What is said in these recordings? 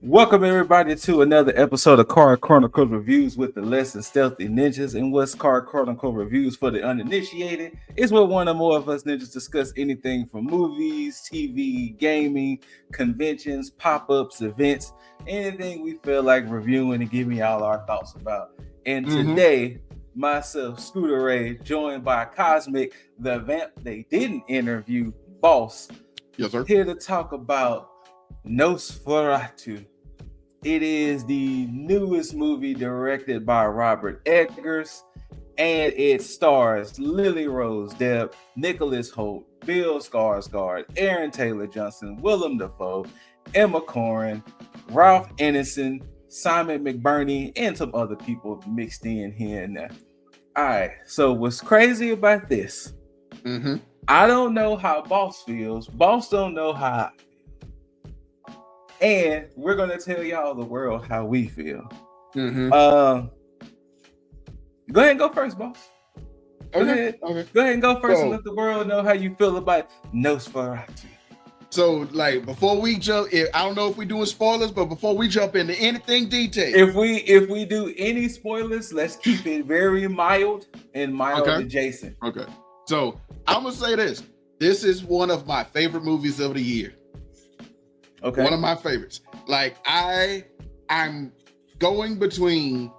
Welcome everybody to another episode of Card Chronicles Reviews with the Less Than Stealthy Ninjas. And what's Card Chronicle Reviews for the uninitiated is where one or more of us ninjas discuss anything from movies, TV, gaming, conventions, pop-ups, events, anything we feel like reviewing and giving y'all our thoughts about. And today, myself, Scooter Ray, joined by Cosmic, the vamp they didn't interview, Boss. Yes, sir. Here to talk about Nosferatu. It is the newest movie directed by Robert Eggers, and it stars Lily Rose Depp, Nicholas Hoult, Bill Skarsgård, Aaron Taylor Johnson, Willem Dafoe, Emma Corrin, Ralph Ineson, Simon McBurney, and some other people mixed in here and there. All right, so what's crazy about this? I don't know how Boss feels. Boss don't know how I feel. And we're going to tell y'all the world how we feel. Go ahead and go first, Boss. Go ahead and go first and let the world know how you feel about Nosferatu. So, like, before we jump, I don't know if we're doing spoilers, but before we jump into anything detailed, if we do any spoilers, let's keep it very mild and mild adjacent. Okay. So I'm gonna say this: this is one of my favorite movies of the year. Okay. One of my favorites. Like I'm going between.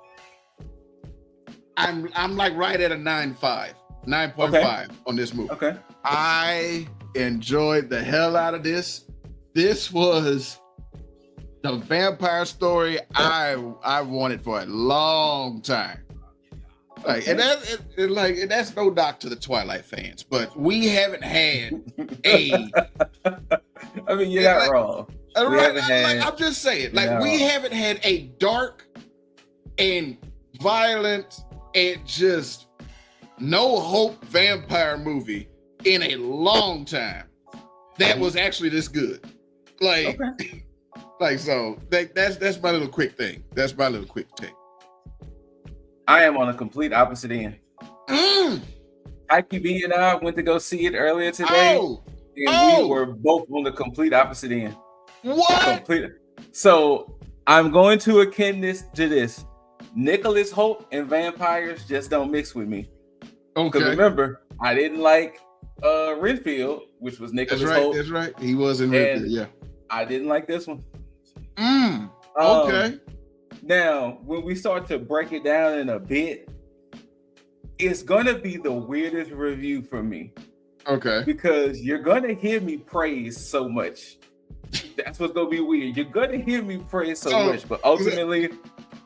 I'm like right at a 9.5 on this movie. Okay. I enjoyed the hell out of this. This was the vampire story I wanted for a long time. Like, and that's no knock to the Twilight fans, but we haven't had a. I mean, you're not wrong. I'm just saying, like, we haven't had a dark and violent and just no hope vampire movie in a long time that was actually this good. Like, so that's my little quick thing. That's my little quick take. I am on a complete opposite end. IPB and I went to go see it earlier today, and we were both on the complete opposite end. What? So I'm going to akin this to this. Nicholas Hoult and vampires just don't mix with me. Okay. Because remember, I didn't like Renfield, which was Nicholas Hoult. That's right. He was in Renfield, yeah. I didn't like this one. Okay. Now, when we start to break it down in a bit, it's going to be the weirdest review for me. Okay. Because you're going to hear me praise so much. That's what's going to be weird. You're going to hear me praise so much, but ultimately,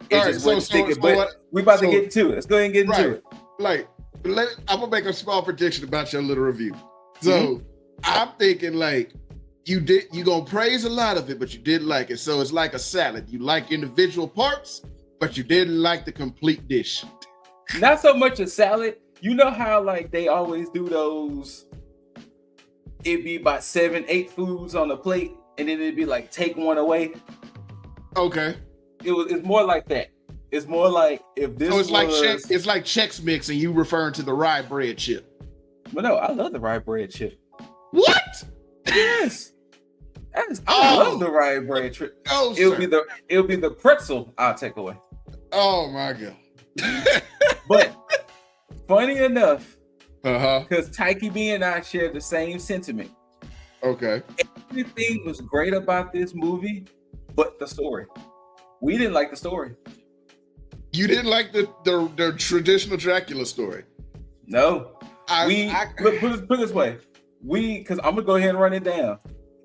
it's just what's sticking. But we're about to get to it. Let's go ahead and get into it. Like, I'm going to make a small prediction about your little review. So, I'm thinking, like, you're going to praise a lot of it, but you didn't like it. So it's like a salad. You like individual parts, but you didn't like the complete dish. Not so much a salad. You know how, like, they always do those, it'd be about 7-8 foods on a plate, and then it'd be like, take one away. Okay. It's more like that. It's more like if this it's like Chex Mix and you referring to the rye bread chip. But no, I love the rye bread chip. What? Yes. I love the rye bread chip. It'll be the pretzel I'll take away. Oh my God. But funny enough, because Taiki B and I share the same sentiment. Okay. Everything was great about this movie, but the story. We didn't like the story. You didn't like the traditional Dracula story? No. Put it this way. Because I'm gonna go ahead and run it down.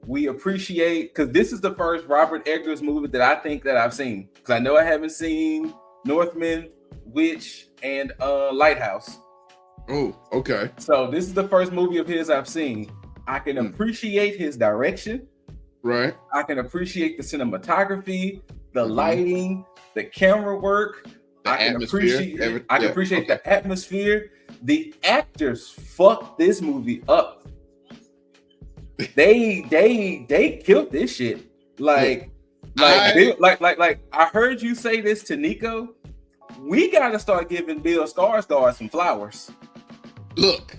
We appreciate, because this is the first Robert Eggers movie that I think that I've seen. Because I know I haven't seen Northman, Witch, and Lighthouse. Oh, okay. So this is the first movie of his I've seen. I can appreciate his direction. Right. I can appreciate the cinematography, the lighting, the camera work. I can appreciate the atmosphere. The actors fucked this movie up. They killed this shit. Like I heard you say this to Nico. We gotta start giving Bill Skarsgård some flowers. Look,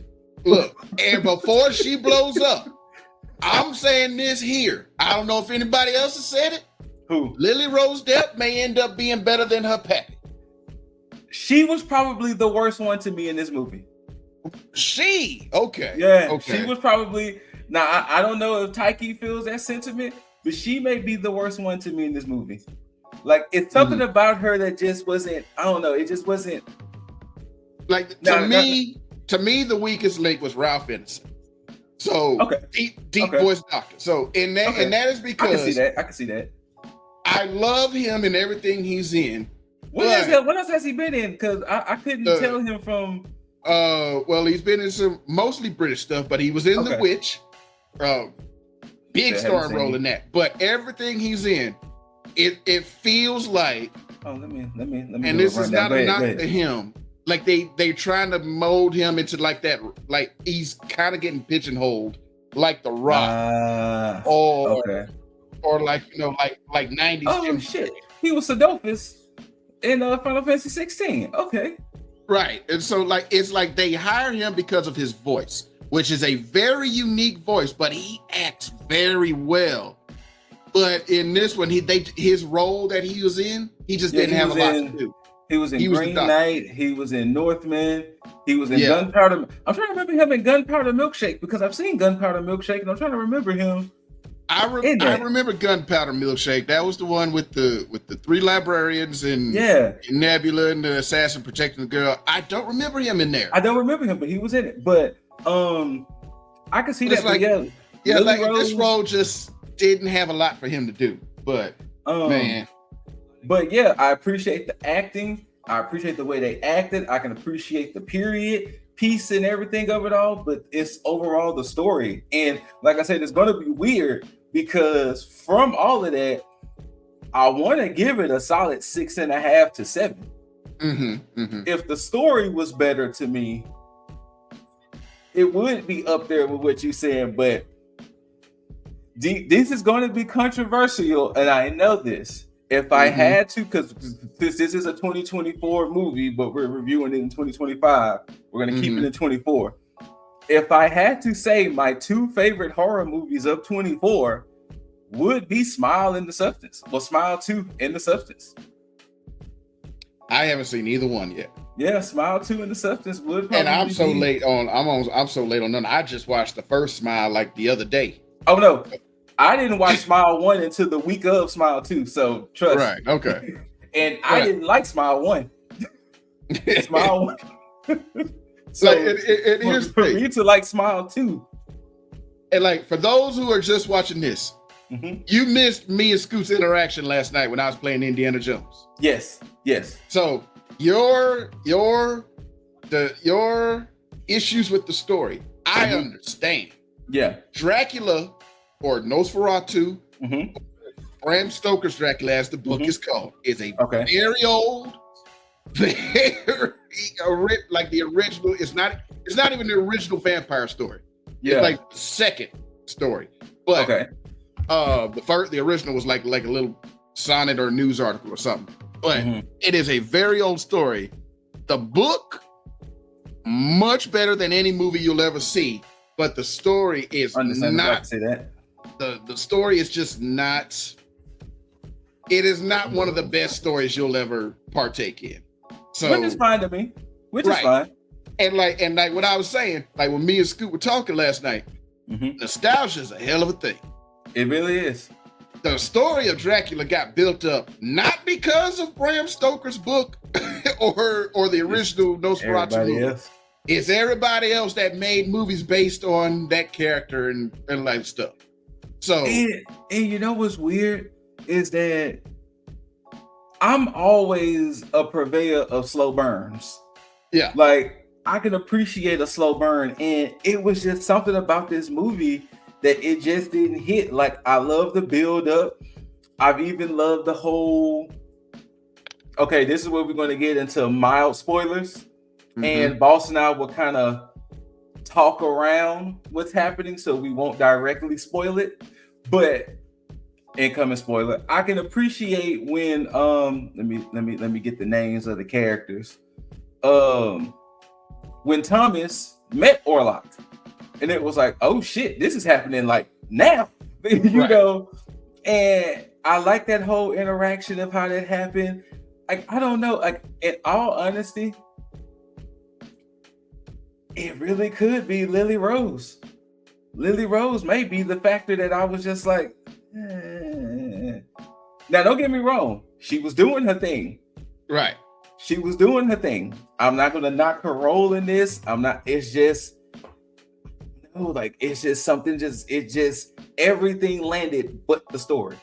and before she blows up, I'm saying this here. I don't know if anybody else has said it. Who? Lily Rose Depp may end up being better than her pappy. She was probably the worst one to me in this movie. Okay. Yeah, she was probably. Now I don't know if Taiki feels that sentiment, but she may be the worst one to me in this movie. Like, it's something about her that just wasn't. I don't know. It just wasn't. Like, to me, the weakest link was Ralph Ineson. So deep voice doctor. So and that is because I can see that. I love him in everything he's in. What else has he been in? Because I couldn't tell him from. Well, he's been in some mostly British stuff, but he was in The Witch. Big starring role in that. But everything he's in, it feels like. Oh, let me. And this is not a knock to him. Like they trying to mold him into like that. Like he's kind of getting pigeonholed, like The Rock, or like like 90s. Oh shit! He was Sadofus in Final Fantasy 16. Okay. Right. And so like it's like they hired him because of his voice, which is a very unique voice, but he acts very well. But in this one, his role that he was in, he just didn't have a lot to do. He was in Green Knight, he was in Northman, he was in Gunpowder. I'm trying to remember him in Gunpowder Milkshake because I've seen Gunpowder Milkshake and I'm trying to remember him. I remember Gunpowder Milkshake. That was the one with the three librarians and Nebula and the assassin protecting the girl. I don't remember him in there. I don't remember him, but he was in it. But I can see that. Like, this role just didn't have a lot for him to do. But man. But yeah, I appreciate the acting. I appreciate the way they acted. I can appreciate the period piece and everything of it all, but it's overall the story. And like I said, it's going to be weird because from all of that, I want to give it a solid 6.5 to 7. If the story was better to me, it would be up there with what you're saying. But this is going to be controversial, and I know this. If I had to, because this is a 2024 movie, but we're reviewing it in 2025. We're going to keep it in 24. If I had to say my two favorite horror movies of 24 would be Smile and The Substance. Well, Smile 2 and The Substance. I haven't seen either one yet. Yeah, Smile 2 and The Substance would probably And I'm so late on none. I just watched the first Smile like the other day. Oh, no. I didn't watch Smile 1 until the week of Smile 2, so trust. Right, okay. And I didn't like Smile 1. Smile 1. So here's for me to like Smile 2. And like for those who are just watching this, you missed me and Scoot's interaction last night when I was playing Indiana Jones. Yes. So your issues with the story, I understand. Yeah. Dracula or Nosferatu, Bram Stoker's Dracula, as the book is called, is a very old, like the original. It's not even the original vampire story. Yeah, it's like the second story. But the original was like a little sonnet or news article or something. But it is a very old story. The book, much better than any movie you'll ever see. But the story is not. Say that. The story is just not. It is not one of the best stories you'll ever partake in. So, which is fine to me. Which is fine. And like what I was saying, like when me and Scoot were talking last night, nostalgia is a hell of a thing. It really is. The story of Dracula got built up not because of Bram Stoker's book or the original Nosferatu movie. It's everybody else that made movies based on that character and like stuff. So and you know what's weird is that I'm always a purveyor of slow burns. Yeah. Like I can appreciate a slow burn, and it was just something about this movie that it just didn't hit. Like I love the build up. I've even loved the whole. Okay, this is where we're going to get into mild spoilers, and Boss and I will kind of talk around what's happening, so we won't directly spoil it. But incoming spoiler, I can appreciate when let me get the names of the characters. When Thomas met Orlok, and it was like, oh shit, this is happening like now, you know. And I like that whole interaction of how that happened. Like, I don't know. Like, in all honesty, it really could be Lily Rose. Lily Rose may be the factor that I was just like, eh. Now, don't get me wrong. She was doing her thing. Right. She was doing her thing. I'm not going to knock her role in this. I'm not. It's just, no, like, it's just something, everything landed but the story.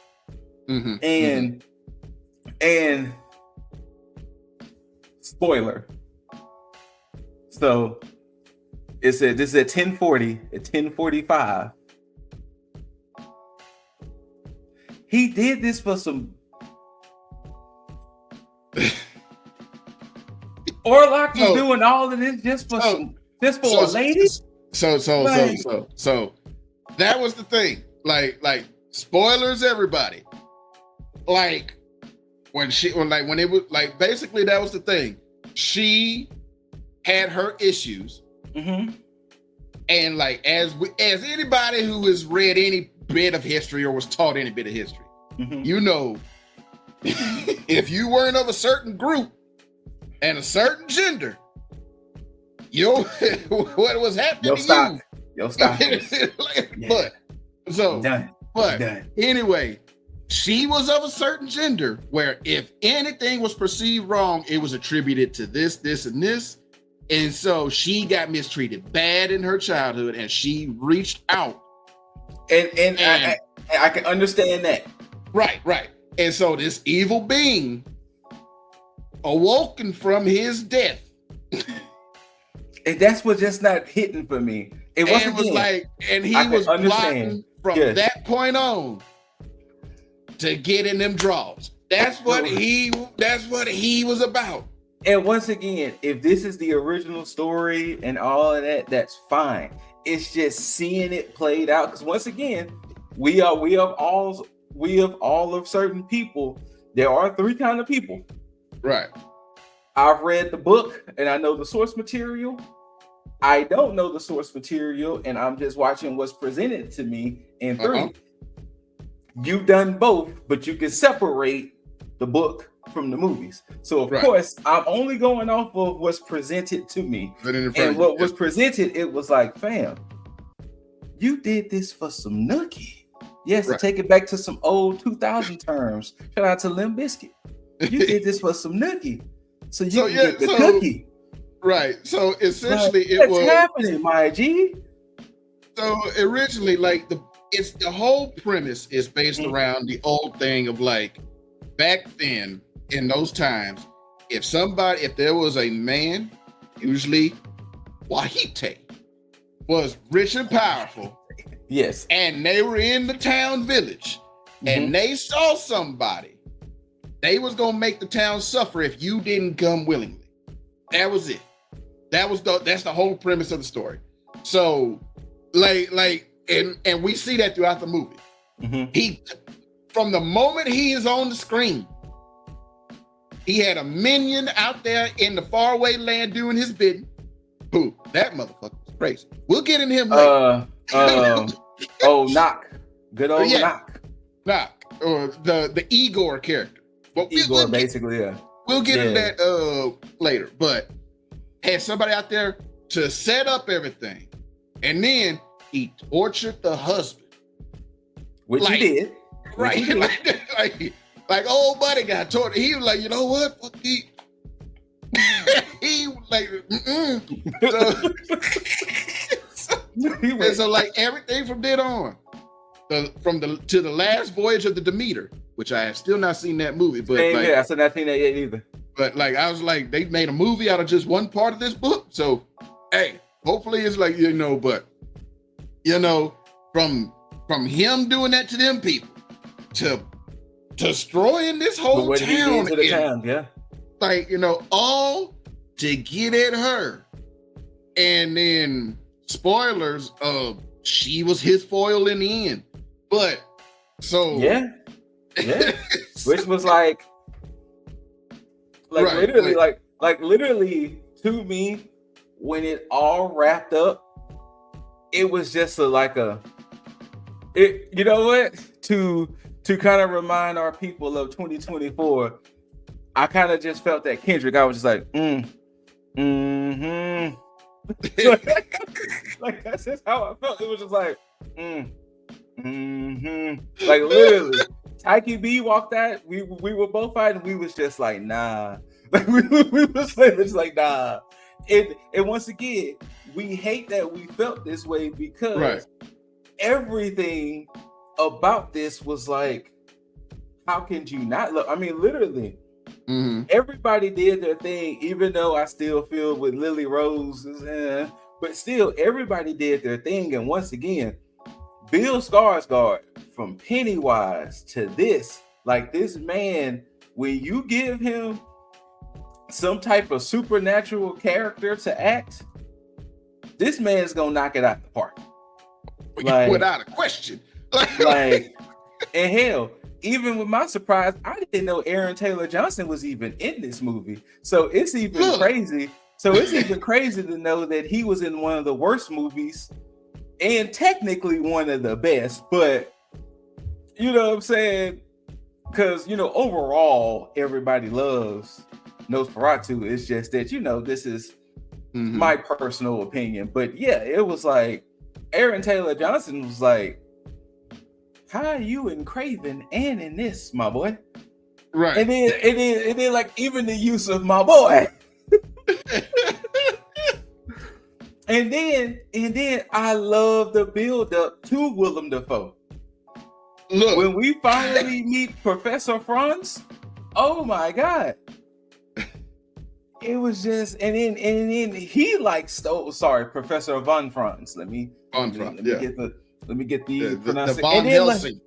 And spoiler. So this is at 10:40, at 10:45. He did this for some. Orlok was doing all of this just for a lady. So that was the thing. Like spoilers, everybody. Like when it was like, basically that was the thing. She had her issues, and like as anybody who has read any bit of history or was taught any bit of history, you know, if you weren't of a certain group and a certain gender, what was happening to you? Your stock. But anyway, she was of a certain gender where if anything was perceived wrong, it was attributed to this, and this. And so she got mistreated bad in her childhood, and she reached out. And I can understand that. Right. And so this evil being awoken from his death. And that's what just not hitting for me. He was plotting from that point on to get in them draws. That's what he was about. And once again, if this is the original story and all of that, that's fine. It's just seeing it played out. Because once again, we of all of certain people. There are three kind of people. Right. I've read the book and I know the source material. I don't know the source material and I'm just watching what's presented to me in three. You've done both, but you can separate the book from the movies. So of course, I'm only going off of what's presented to me. And what was presented, it was like, fam, you did this for some nookie. Yes, to take it back to some old 2000 terms. Shout out to Limp Bizkit. You did this for some nookie. So you can get the cookie. Right. So essentially what's happening, my G? So originally, like the whole premise is based around the old thing of like back then in those times, if there was a man, usually Wahite, was rich and powerful. Yes. And they were in the town village and they saw somebody, they was gonna make the town suffer if you didn't come willingly. That was it. That's the whole premise of the story. So and we see that throughout the movie. He, from the moment he is on the screen, he had a minion out there in the faraway land doing his bidding. Boo, that motherfucker was crazy. We'll get in him later. Knock. Good old Knock. Knock. Or the Igor character. Well, Igor, basically, yeah. We'll get into that later. But had somebody out there to set up everything. And then he tortured the husband. Which he did. Right. Like old buddy got tortured. He was like, you know what? Fuck he. He was like, So like everything from then on, to the last voyage of the Demeter, which I have still not seen that movie, but I still not seen that yet either. But like I was like, they made a movie out of just one part of this book, so hey, hopefully it's like but from him doing that to them people to destroying this whole town, like all to get at her, and then spoilers of she was his foil in the end. But so which was like literally like literally to me, when it all wrapped up, it was just you know what, to to kind of remind our people of 2024, I kind of just felt that Kendrick. I was just like, like that's just how I felt. It was just like, like literally. Tyke B walked out. We were both fighting. We was just like, nah. Like we was just like, nah. And once again, we hate that we felt this way because everything about this was like, how can you not look? I mean, literally, everybody did their thing, even though I still feel with Lily Rose, but still, everybody did their thing. And once again, Bill Skarsgård, from Pennywise to this, like this man, when you give him some type of supernatural character to act, this man's gonna knock it out the park. Like, without a question. Like, and hell, even with my surprise, I didn't know Aaron Taylor Johnson was even in this movie. So it's even crazy. So it's even crazy to know that he was in one of the worst movies and technically one of the best. But you know what I'm saying? Because, you know, overall, everybody loves Nosferatu. It's just that, you know, this is my personal opinion. But yeah, it was like Aaron Taylor Johnson was like, how are you in Craven and in this, my boy? Right. And then like even the use of my boy. and then I love the build up to Willem Dafoe. Look, when we finally meet Professor Franz, oh my God. It was just, and then he like stole, sorry, Professor Von Franz. Let me get the Von Helsing,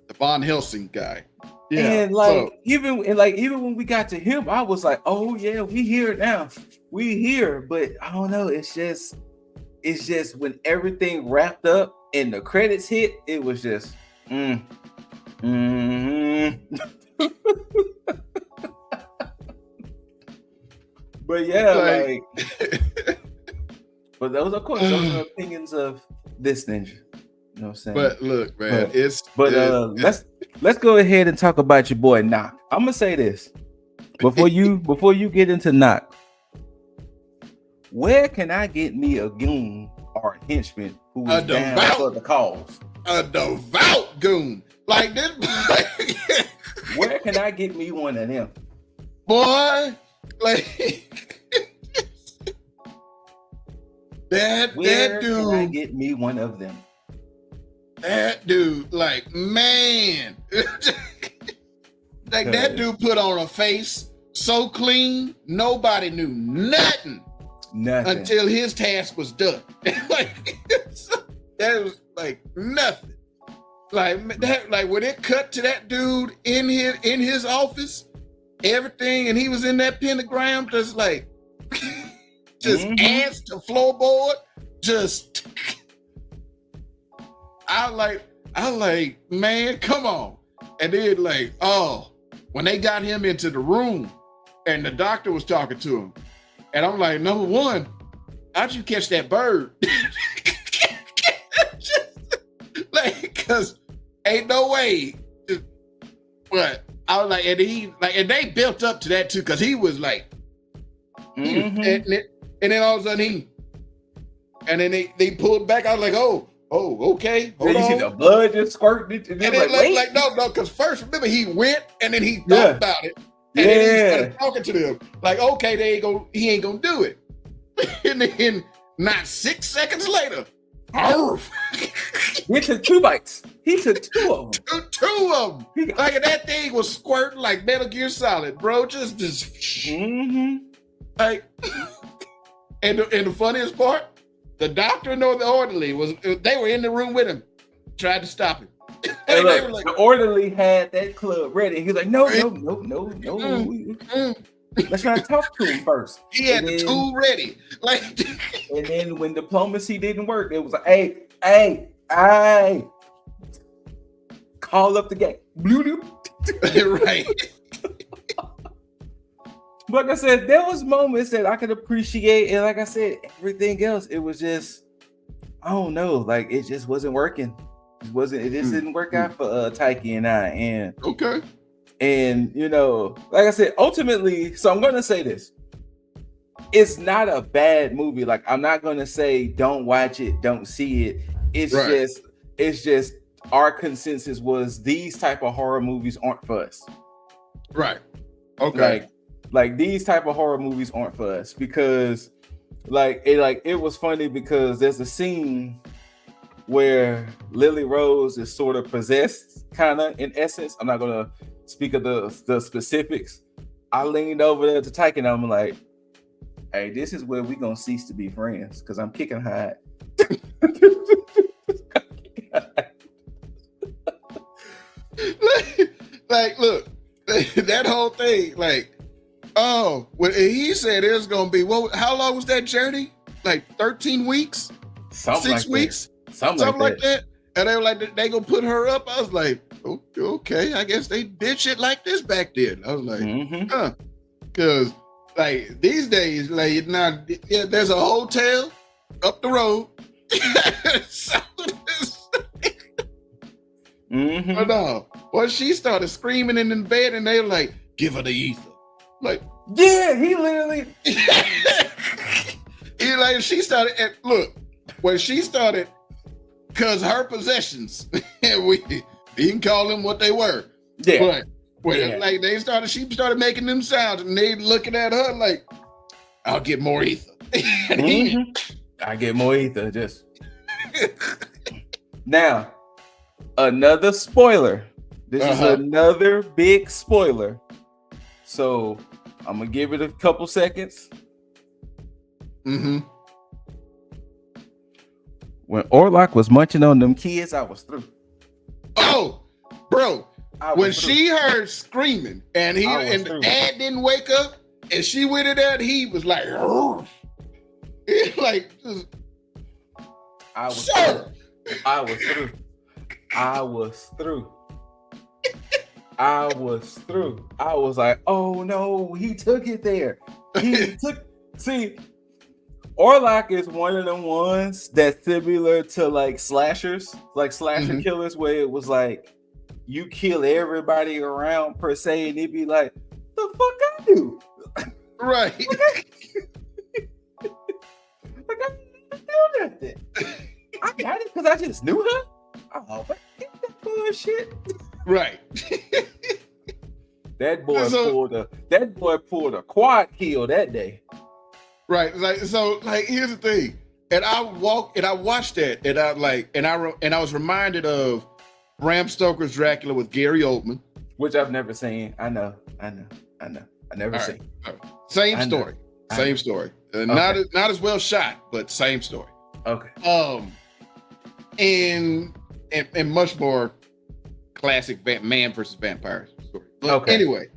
the Von Helsing guy. Yeah. And like even when we got to him, I was like, oh yeah, we here now. We here, but I don't know. It's just when everything wrapped up and the credits hit, it was just But yeah, like but those, of course, those are opinions of this ninja. You know what I'm saying? But look, man, let's go ahead and talk about your boy Knock. I'm gonna say this before you get into Knock. Where can I get me a goon or a henchman who is down for the cause? A devout goon like this. Where can I get me one of them, boy? Like that dude. Can I get me one of them? That dude, like, man, like that dude put on a face so clean, nobody knew nothing until his task was done. Like that was like nothing. Like that, like when it cut to that dude in his office, everything, and he was in that pentagram, just like ants to floorboard, just. I like, man, come on. And then like, when they got him into the room and the doctor was talking to him, and I'm like, number one, how'd you catch that bird? Like, cause ain't no way. But I was like, and they built up to that too, cause he was like, and then all of a sudden and then they pulled back. I was like, oh, okay. Hold on. You see the blood just squirting. And then like, no, because first, remember, he went and then he thought about it. And then he started talking to them. Like, okay, he ain't gonna do it. And then not 6 seconds later, he took 2 bites. He took 2 of them. Two of them. Like that thing was squirting like Metal Gear Solid, bro. Just like, and the funniest part, the doctor and the orderly they were in the room with him, tried to stop him. Hey, look, like, the orderly had that club ready. He was like, no. Let's try to talk to him first. He had the tool ready. Like, and then when diplomacy didn't work, it was like, hey, call up the gang. Right. Like I said, there was moments that I could appreciate, and like I said, everything else, it was just, I don't know, like it just wasn't working. It just didn't work out for Taiki and I. And okay. And like I said, ultimately, so I'm gonna say this. It's not a bad movie. Like, I'm not gonna say don't watch it, don't see it. It's just our consensus was these type of horror movies aren't for us. Right. Okay. Like these type of horror movies aren't for us because it was funny because there's a scene where Lily Rose is sort of possessed, kind of, in essence. I'm not gonna speak of the specifics. I leaned over there to Tyke and I'm like, hey, this is where we gonna cease to be friends because I'm kicking high. Like, look, that whole thing, like, oh, when he said it was gonna be, how long was that journey? Like 13 weeks? Something 6 weeks? Something like that. And they were like, they gonna put her up. I was like, okay, I guess they did shit like this back then. I was like, huh. Because, like, these days, like, now, there's a hotel up the road. But no, once she started screaming in the bed and they were like, give her the ether. Like, yeah, he literally. She started, and look, when she started, because her possessions, we can call them what they were. Yeah. But like she started making them sounds and they looking at her like, I'll get more ether. I get more ether, just. Now, another spoiler. This is another big spoiler. So I'm gonna give it a couple seconds. When Orlok was munching on them kids, I was through. Oh, bro. When she heard screaming and the dad didn't wake up and she went in there and he was like, like, I was through. I was through. I was like, oh no, he took it there. See, Orlok is one of the ones that's similar to like slashers, like slasher killers, where it was like you kill everybody around per se, and it'd be like, the fuck I do? Right. Like I didn't do nothing. I got it because I just knew her. Oh, but get that bullshit. Right. That boy pulled a quad kill that day. Right. Here's the thing. And I watched that and I was reminded of Bram Stoker's Dracula with Gary Oldman. Which I've never seen. I know. I never seen. Right. Same story. Okay. Not as well shot, but same story. Okay. And much more classic man versus vampire story. But okay. Anyway,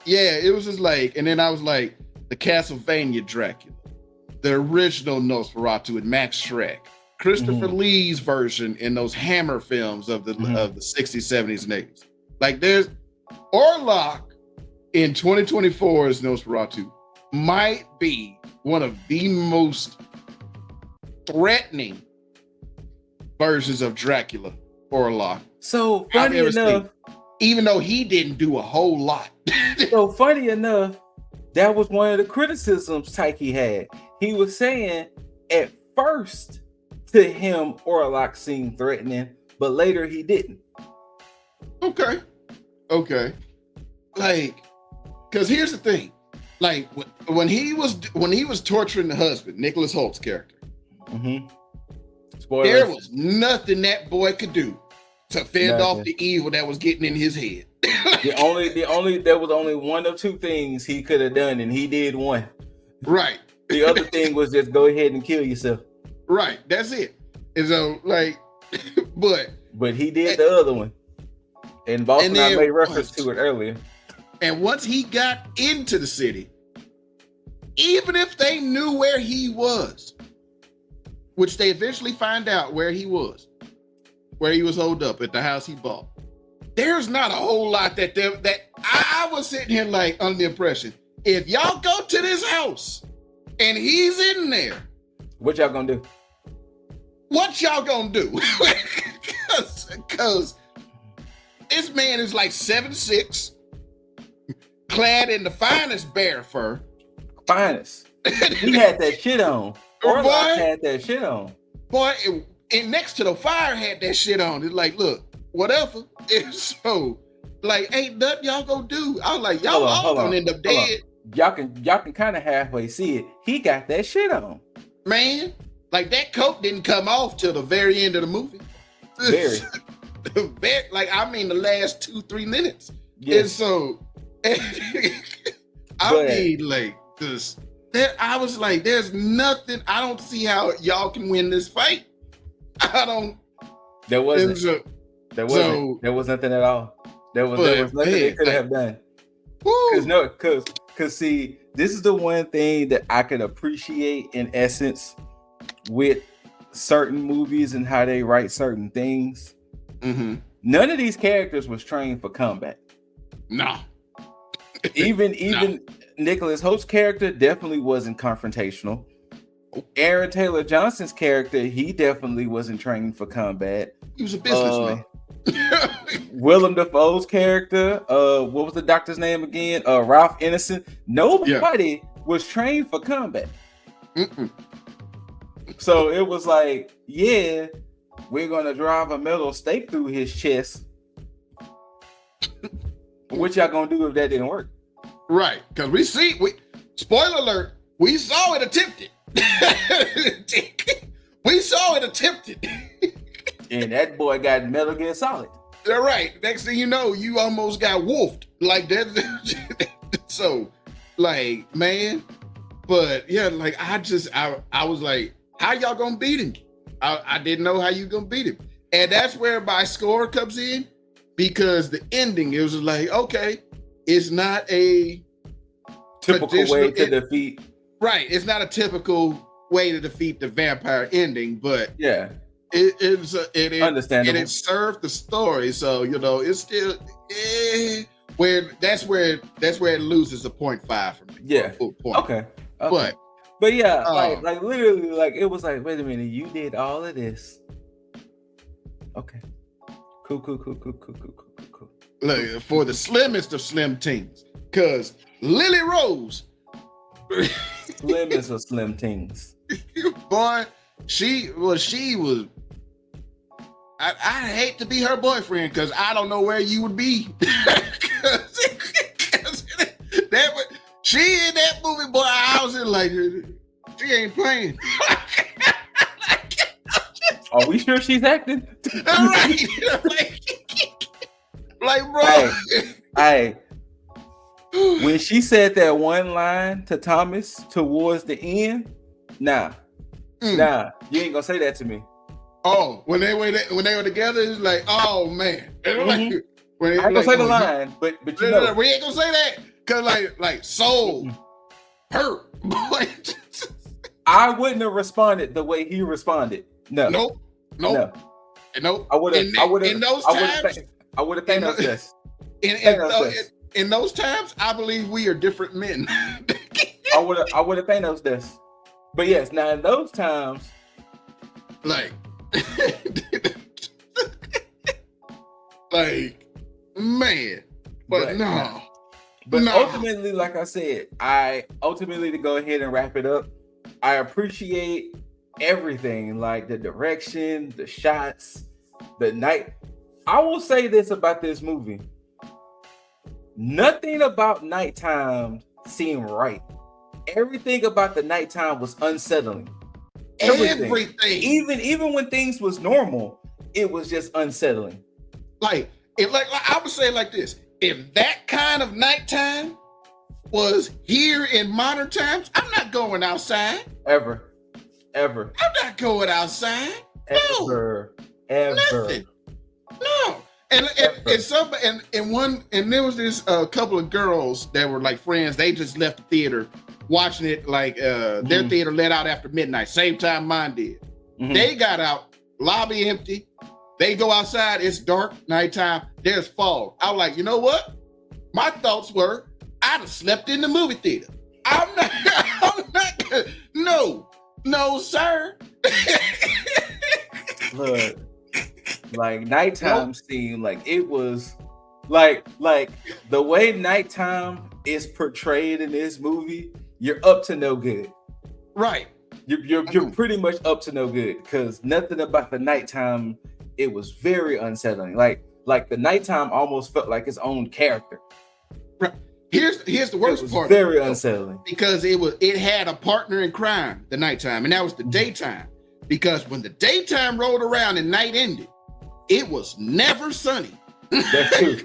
it was just like, and then I was like, the Castlevania Dracula, the original Nosferatu with Max Schreck, Christopher Lee's version in those Hammer films of the 60s, 70s, and 80s. Like, there's Orlok in 2024's Nosferatu might be one of the most threatening versions of Dracula, Orlok. So funny enough, even though he didn't do a whole lot. So funny enough, that was one of the criticisms Taiki had. He was saying at first to him, Orlok seemed threatening, but later he didn't. Okay. Like, because here's the thing. Like, when he was torturing the husband, Nicholas Holt's character, Spoilers. There was nothing that boy could do to fend off the evil that was getting in his head. There was only one of two things he could have done, and he did one. Right. The other thing was just go ahead and kill yourself. Right. That's it. And so, like, but he did the other one. And Boston and I made reference to it earlier. And once he got into the city, even if they knew where he was, which they eventually find out where he was holed up at the house he bought, there's not a whole lot that I was sitting here like under the impression, if y'all go to this house and he's in there, what y'all gonna do? what y'all gonna do? Because this man is like 7'6", clad in the finest bear fur. Finest. He had that shit on. Boy, had that shit on. Boy, and next to the fire had that shit on. It's like, look, whatever. It's so, like, ain't nothing y'all gonna do. I was like, y'all all gonna end up dead. Y'all can kind of halfway see it. He got that shit on. Man, like that coat didn't come off till the very end of the movie. Very. Like, I mean, the last 2-3 minutes. Yes. And so, I was like, there's nothing. I don't see how y'all can win this fight. There wasn't nothing at all. There was nothing they could have done. Cause see, this is the one thing that I could appreciate in essence with certain movies and how they write certain things. Mm-hmm. None of these characters was trained for combat. No. Even Nicholas Holt's character definitely wasn't confrontational. Aaron Taylor Johnson's character, he definitely wasn't trained for combat. He was a businessman. Willem Dafoe's character, what was the doctor's name again? Ralph Innocent. Nobody was trained for combat. Mm-mm. So it was like, yeah, we're gonna drive a metal stake through his chest. What y'all gonna do if that didn't work? Right, because spoiler alert, we saw it attempted. We saw it attempted. And that boy got Metal Gear Solid. All right. Next thing you know, you almost got wolfed like that. So, like, man. But yeah, like I was like, how y'all gonna beat him? I didn't know how you gonna beat him. And that's where my score comes in, because the ending, it was like, okay, it's not a typical way to defeat. Right. It's not a typical way to defeat the vampire ending, but yeah. It understandable. And it served the story, so it's still where it loses a 0.5 from me. Yeah. Full point. Okay. But yeah, like literally, like it was like, wait a minute, you did all of this. Okay. Cool. Look, for the slimmest of slim teens, because Lily Rose, slim is a slim teens. Boy, she was. I hate to be her boyfriend, because I don't know where you would be. She in that movie, boy. I was in like, she ain't playing. Are we sure she's acting? All right. like, bro. Hey. When she said that one line to Thomas towards the end, nah, you ain't gonna say that to me. Oh, when they were together, it's like, oh man. Mm-hmm. I ain't gonna say the line, but you know. We ain't gonna say that, cause like soul hurt. I wouldn't have responded the way he responded. No. Nope. I would have thanked us. In those times, I believe we are different men. I would have thanked this. But yes, now in those times, like man, but no. But ultimately, like I said, to go ahead and wrap it up, I appreciate everything, like the direction, the shots, the night. I will say this about this movie. Nothing about nighttime seemed right. Everything about the nighttime was unsettling. Everything. Even when things was normal, it was just unsettling. Like I would say like this: if that kind of nighttime was here in modern times, I'm not going outside. Ever. I'm not going outside. Ever. Nothing. No. And there was this couple of girls that were like friends. They just left the theater watching it, like their theater let out after midnight, same time mine did. Mm-hmm. They got out, lobby empty. They go outside, it's dark, nighttime, there's fog. I was like, you know what? My thoughts were, I'd have slept in the movie theater. I'm not no, sir. Look, like nighttime scene, like it was like the way nighttime is portrayed in this movie, you're up to no good. Right. You're pretty much up to no good because nothing about the nighttime, it was very unsettling. Like the nighttime almost felt like its own character. Here's the worst part. Very unsettling because it had a partner in crime, the nighttime, and that was the daytime. Because when the daytime rolled around and night ended, it was never sunny. That's true.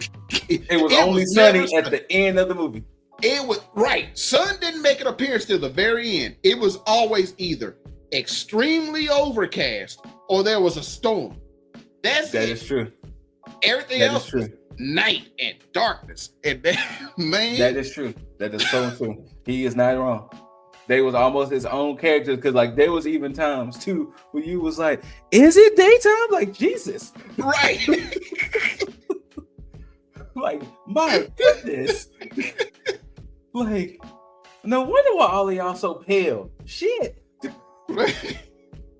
It was only sunny at the end of the movie. It was right. Sun didn't make an appearance till the very end. It was always either extremely overcast or there was a storm. That is true. Everything else was night and darkness. And man, that is true. That is so true. He is not wrong. They was almost his own characters because like there was even times too where you was like, is it daytime? Like Jesus. Right. Like my goodness. Like, no wonder why all of y'all so pale. Shit.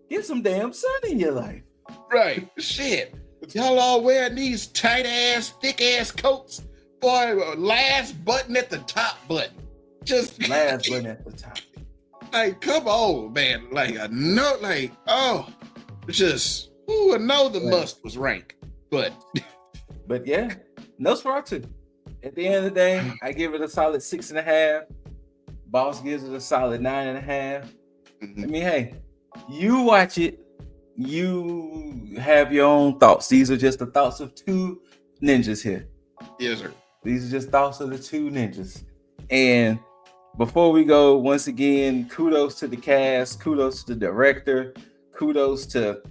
Get some damn sun in your life. Right. Shit. Y'all all wearing these tight ass, thick ass coats. Boy, last button at the top button. Just last button at the top. Like, come on, man. Like a note, like, oh, just who would know the must was rank. But yeah, Nosferatu. At the end of the day, I give it a solid 6.5. Boss gives it a solid 9.5. Mm-hmm. I mean, hey, you watch it, you have your own thoughts. These are just the thoughts of two ninjas here. Yes, sir. These are just thoughts of the two ninjas. And before we go, once again, kudos to the cast, kudos to the director, kudos to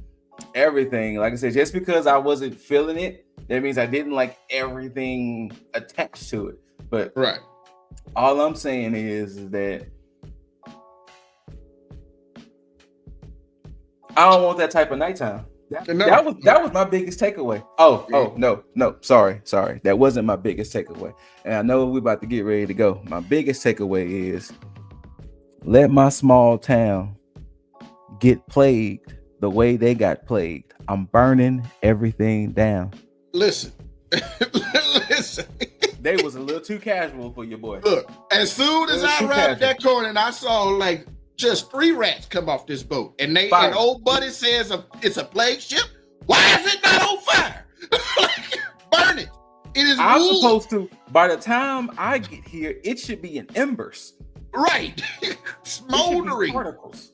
everything. Like I said, just because I wasn't feeling it, that means I didn't like everything attached to it. But right, all I'm saying is that I don't want that type of nighttime. That was my biggest takeaway. No, sorry. That wasn't my biggest takeaway. And I know we're about to get ready to go. My biggest takeaway is let my small town get plagued the way they got plagued. I'm burning everything down. Listen. They was a little too casual for your boy. Look, as soon as I rounded that corner and I saw like just 3 rats come off this boat, and old buddy says it's a plague ship. Why is it not on fire? Burn it. It is. I'm supposed to. By the time I get here, it should be in embers. Right, smoldering. Particles.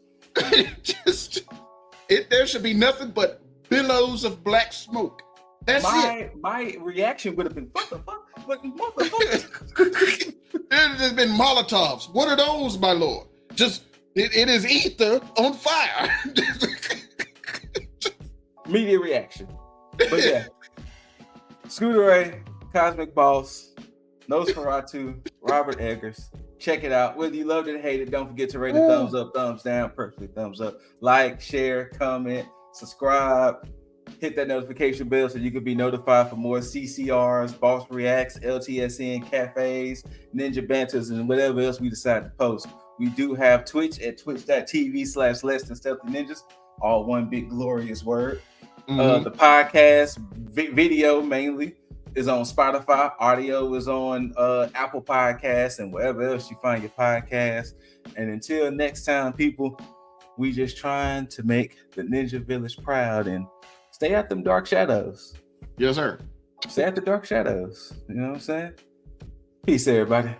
There should be nothing but billows of black smoke. That's it. My reaction would have been, what the fuck? What motherfucker? There's been Molotovs. What are those, my lord? Just, it is ether on fire. Media reaction. But yeah. Scooter Ray, Cosmic Boss, Nosferatu, Robert Eggers. Check it out. Whether you loved it or hated it, don't forget to rate it thumbs up, thumbs down, perfectly thumbs up. Like, share, comment, subscribe. Hit that notification bell so you can be notified for more CCRs, Boss Reacts, LTSN, cafes, Ninja Banters, and whatever else we decide to post. We do have Twitch at twitch.tv/LessThanStealthyNinjas, all one big glorious word. Mm-hmm. The podcast video mainly is on Spotify. Audio is on Apple Podcasts and wherever else you find your podcast. And until next time, people, we just trying to make the Ninja Village proud and stay out them dark shadows. Yes, sir. Stay out the dark shadows. You know what I'm saying? Peace, everybody.